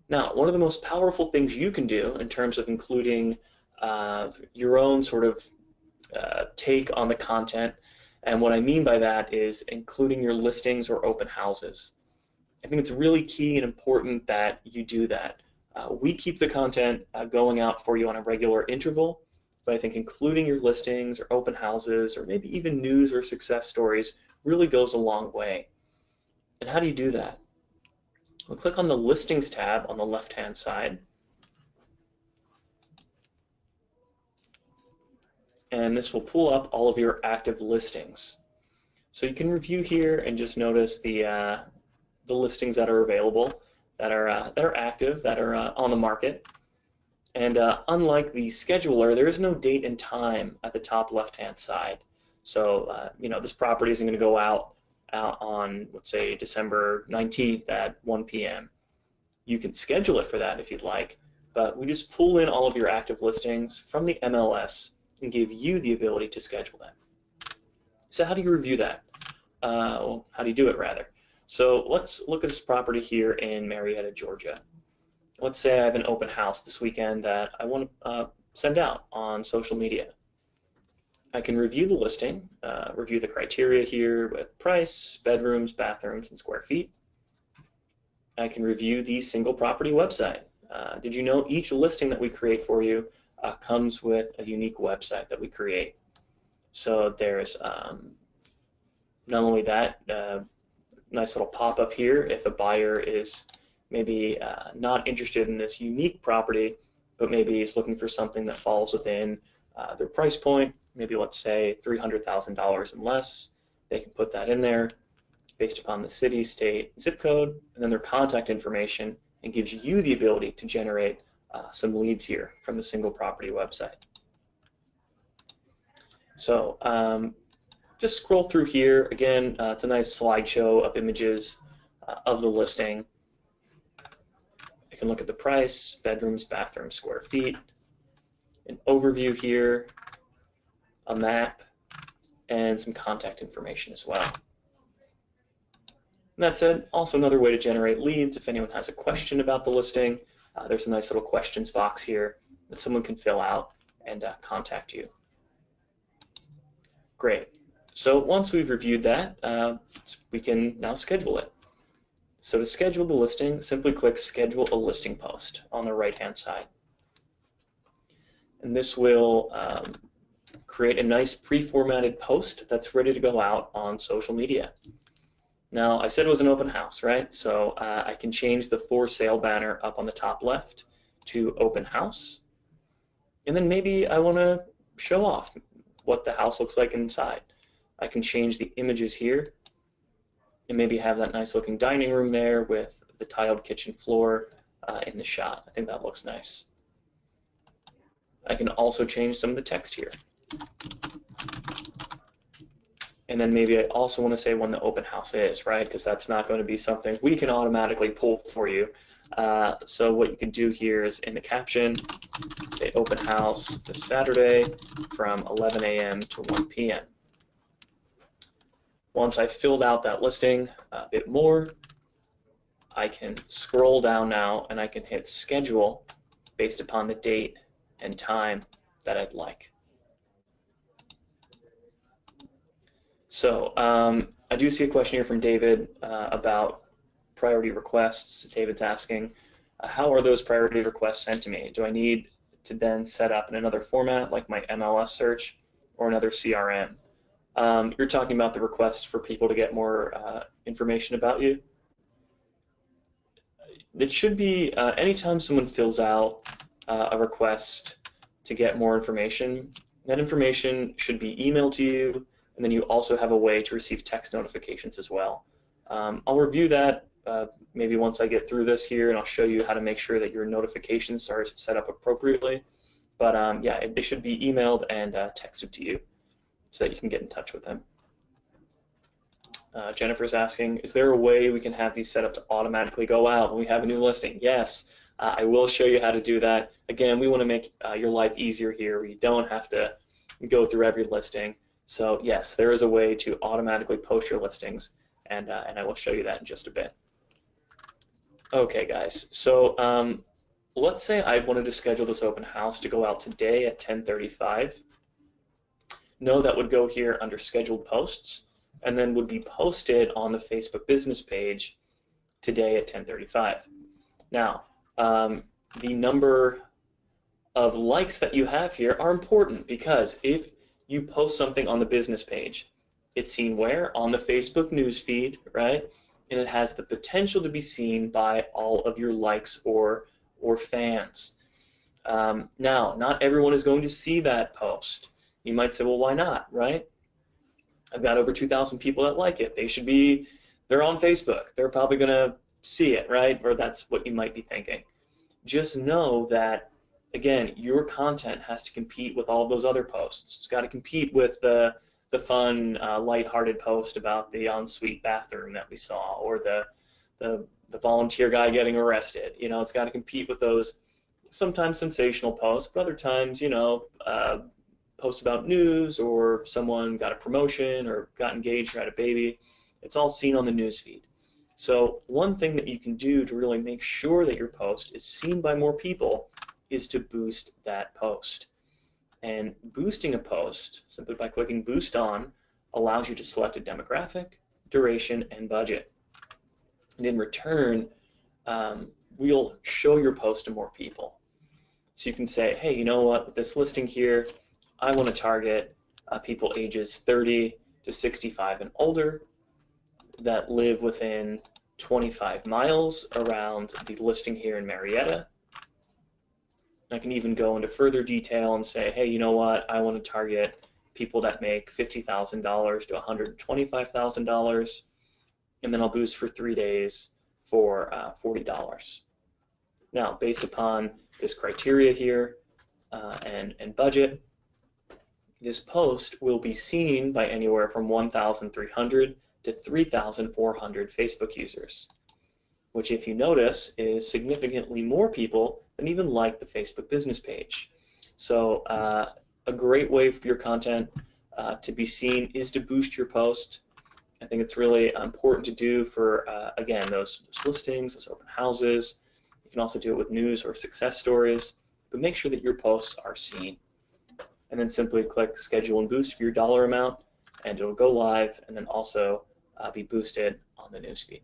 Now, one of the most powerful things you can do in terms of including your own sort of take on the content, and what I mean by that is including your listings or open houses. I think it's really key and important that you do that. We keep the content going out for you on a regular interval, but I think including your listings or open houses or maybe even news or success stories really goes a long way. And how do you do that? We'll click on the Listings tab on the left-hand side. And this will pull up all of your active listings. So you can review here and just notice the listings that are available, that are active, that are on the market. And unlike the scheduler, there is no date and time at the top left-hand side. So this property isn't going to go out on, let's say, December 19th at 1 p.m. You can schedule it for that if you'd like, but we just pull in all of your active listings from the MLS and give you the ability to schedule them. So how do you review that? Well, how do you do it, rather? So let's look at this property here in Marietta, Georgia. Let's say I have an open house this weekend that I want to send out on social media. I can review the listing, review the criteria here with price, bedrooms, bathrooms, and square feet. I can review the single property website. Did you know each listing that we create for you comes with a unique website that we create? So there's not only that, nice little pop-up here if a buyer is maybe not interested in this unique property, but maybe is looking for something that falls within their price point, maybe let's say $300,000 and less. They can put that in there based upon the city, state, zip code, and then their contact information, and gives you the ability to generate some leads here from the single property website. So just scroll through here. Again, it's a nice slideshow of images of the listing. You can look at the price, bedrooms, bathrooms, square feet, an overview here, a map, and some contact information as well. And that said, also another way to generate leads if anyone has a question about the listing. There's a nice little questions box here that someone can fill out and contact you. Great. So once we've reviewed that, we can now schedule it. So to schedule the listing, simply click Schedule a Listing Post on the right-hand side. And this will create a nice pre-formatted post that's ready to go out on social media. Now, I said it was an open house, right? So I can change the for sale banner up on the top left to open house. And then maybe I want to show off what the house looks like inside. I can change the images here and maybe have that nice looking dining room there with the tiled kitchen floor in the shot. I think that looks nice. I can also change some of the text here. And then maybe I also want to say when the open house is, right? Because that's not going to be something we can automatically pull for you. So what you can do here is in the caption, say open house this Saturday from 11 a.m. to 1 p.m. Once I've filled out that listing a bit more, I can scroll down now and I can hit schedule based upon the date and time that I'd like. So I do see a question here from David about priority requests. David's asking, how are those priority requests sent to me? Do I need to then set up in another format like my MLS search or another CRM? You're talking about the request for people to get more information about you. It should be anytime someone fills out a request to get more information, that information should be emailed to you, and then you also have a way to receive text notifications as well. I'll review that maybe once I get through this here, and I'll show you how to make sure that your notifications are set up appropriately. But yeah, they should be emailed and texted to you so that you can get in touch with them. Jennifer's asking, is there a way we can have these set up to automatically go out when we have a new listing? Yes, I will show you how to do that. Again, we want to make your life easier here. You don't have to go through every listing. So yes, there is a way to automatically post your listings, and I will show you that in just a bit. Okay, guys. So let's say I wanted to schedule this open house to go out today at 10:35. No, that would go here under scheduled posts, and then would be posted on the Facebook business page today at 10:35. Now, the number of likes that you have here are important because if you post something on the business page, it's seen where? On the Facebook news feed, right? And it has the potential to be seen by all of your likes or fans. Now, not everyone is going to see that post. You might say, well, why not, right? I've got over 2,000 people that like it. They're on Facebook. They're probably going to see it, right? Or that's what you might be thinking. Just know that, again, your content has to compete with all those other posts. It's got to compete with the fun, lighthearted post about the ensuite bathroom that we saw, or the volunteer guy getting arrested. You know, it's got to compete with those sometimes sensational posts, but other times, posts about news or someone got a promotion or got engaged or had a baby. It's all seen on the news feed. So one thing that you can do to really make sure that your post is seen by more people is to boost that post. And boosting a post, simply by clicking Boost On, allows you to select a demographic, duration, and budget. And in return, we'll show your post to more people. So you can say, hey, you know what, with this listing here, I want to target people ages 30 to 65 and older that live within 25 miles around the listing here in Marietta. I can even go into further detail and say, hey, you know what, I want to target people that make $50,000 to $125,000, and then I'll boost for 3 days for $40. Now, based upon this criteria here and budget, this post will be seen by anywhere from 1,300 to 3,400 Facebook users, which, if you notice, is significantly more people than even like the Facebook business page. So a great way for your content to be seen is to boost your post. I think it's really important to do for, again, those listings, those open houses. You can also do it with news or success stories, but make sure that your posts are seen. And then simply click Schedule and Boost for your dollar amount, and it'll go live and then also be boosted on the newsfeed.